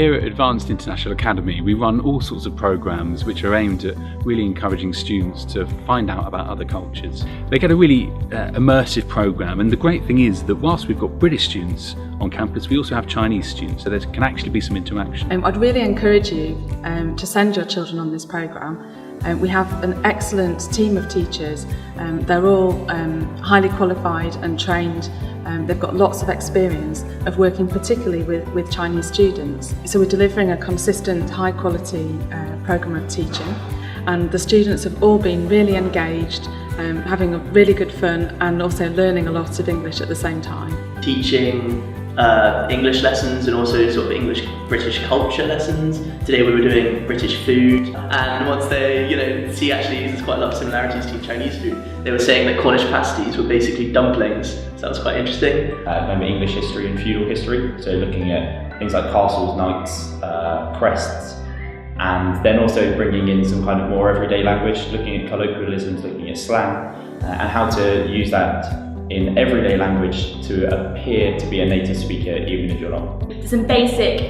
Here at Advanced International Academy, we run all sorts of programmes which are aimed at really encouraging students to find out about other cultures. They get a really immersive programme, and the great thing is that whilst we've got British students on campus, we also have Chinese students, so there can actually be some interaction. I'd really encourage you to send your children on this programme. We have an excellent team of teachers. They're all highly qualified and trained. They've got lots of experience of working particularly with Chinese students. So we're delivering a consistent, high quality programme of teaching, and the students have all been really engaged, having a really good fun and also learning a lot of English at the same time. Teaching English lessons and also sort of English British culture lessons. Today we were doing British food, and once they see actually there's quite a lot of similarities to Chinese food. They were saying that Cornish pasties were basically dumplings, so that was quite interesting. Remember English history and feudal history, so looking at things like castles, knights, crests, and then also bringing in some kind of more everyday language, looking at colloquialisms, looking at slang, and how to use that in everyday language to appear to be a native speaker even if you're not. Some basic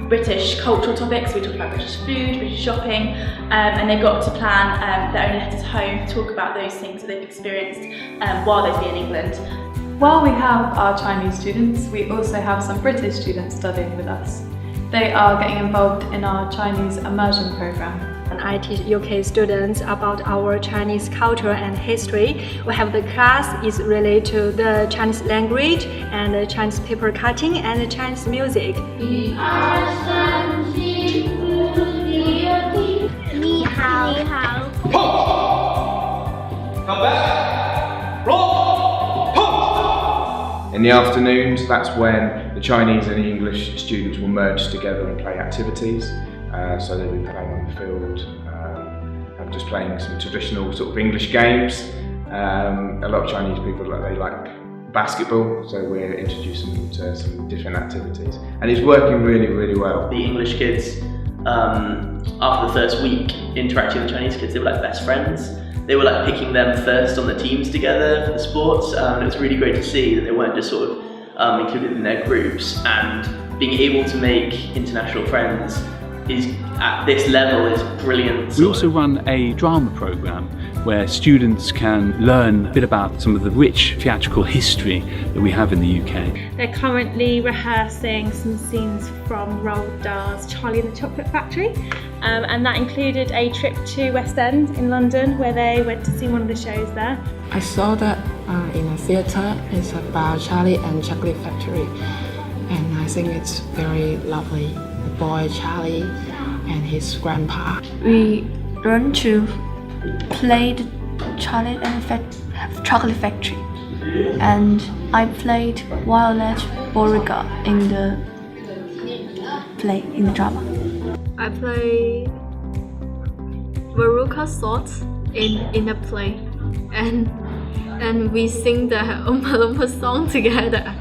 British cultural topics. We talk about British food, British shopping, and they've got to plan their own letters home to talk about those things that they've experienced while they've been in England. While we have our Chinese students, we also have some British students studying with us. They are getting involved in our Chinese immersion programme. And I teach UK students about our Chinese culture and history. We have the class is related to the Chinese language and the Chinese paper cutting and the Chinese music. Ni hao. Ni hao. Come back. Roll. In the afternoons, that's when the Chinese and the English students will merge together and play activities. So they'll be playing on the field and just playing some traditional sort of English games. A lot of Chinese people they like basketball, so we're introducing them to some different activities, and it's working really, really well. The English kids, after the first week interacting with Chinese kids, they were like best friends. They were like picking them first on the teams together for the sports. It was really great to see that they weren't just sort of included in their groups, and being able to make international friends is at this level is brilliant. We also run a drama programme where students can learn a bit about some of the rich theatrical history that we have in the UK. They're currently rehearsing some scenes from Roald Dahl's Charlie and the Chocolate Factory, and that included a trip to West End in London where they went to see one of the shows there. I saw that in a theatre. It's about Charlie and Chocolate Factory, and I think it's very lovely. The boy Charlie and his grandpa. We learned to play the Charlie and Chocolate Factory, and I played Violet Beauregarde in the play, in the drama. I play Veruca Salt in the play, and we sing the Oompa Loompa song together.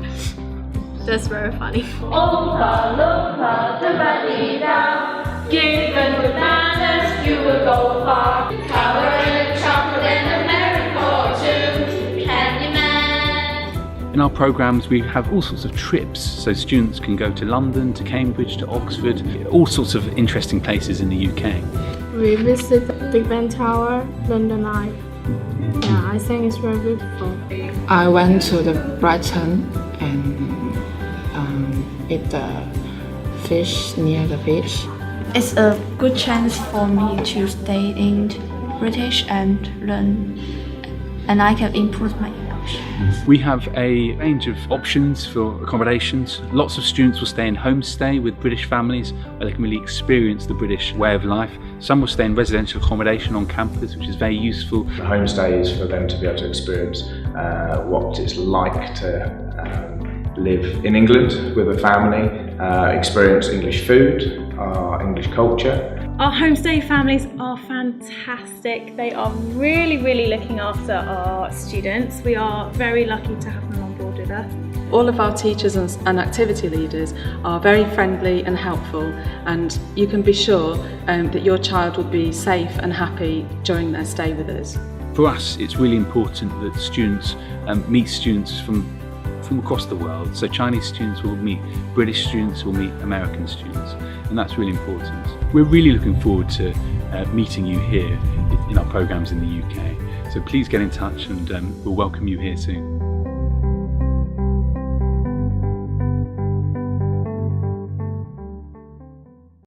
That's very funny. Oompa Loompa, da-ba-dee-da. Given with manners, you will go far. Cover in chocolate and a merry fortune, Candyman. In our programmes we have all sorts of trips, so students can go to London, to Cambridge, to Oxford, all sorts of interesting places in the UK. We visit Big Ben Tower, London Eye. Yeah, I think it's very beautiful. I went to the Brighton and eat the fish near the beach. It's a good chance for me to stay in British and learn, and I can improve my English. We have a range of options for accommodations. Lots of students will stay in homestay with British families where they can really experience the British way of life. Some will stay in residential accommodation on campus, which is very useful. The homestay is for them to be able to experience what it's like to live in England with a family, experience English food, English culture. Our homestay families are fantastic. They are really, really looking after our students. We are very lucky to have them on board with us. All of our teachers and activity leaders are very friendly and helpful, and you can be sure that your child will be safe and happy during their stay with us. For us, it's really important that students meet students from from across the world. So Chinese students will meet British students, will meet American students, and that's really important. We're really looking forward to meeting you here in our programs in the UK. So please get in touch and we'll welcome you here soon.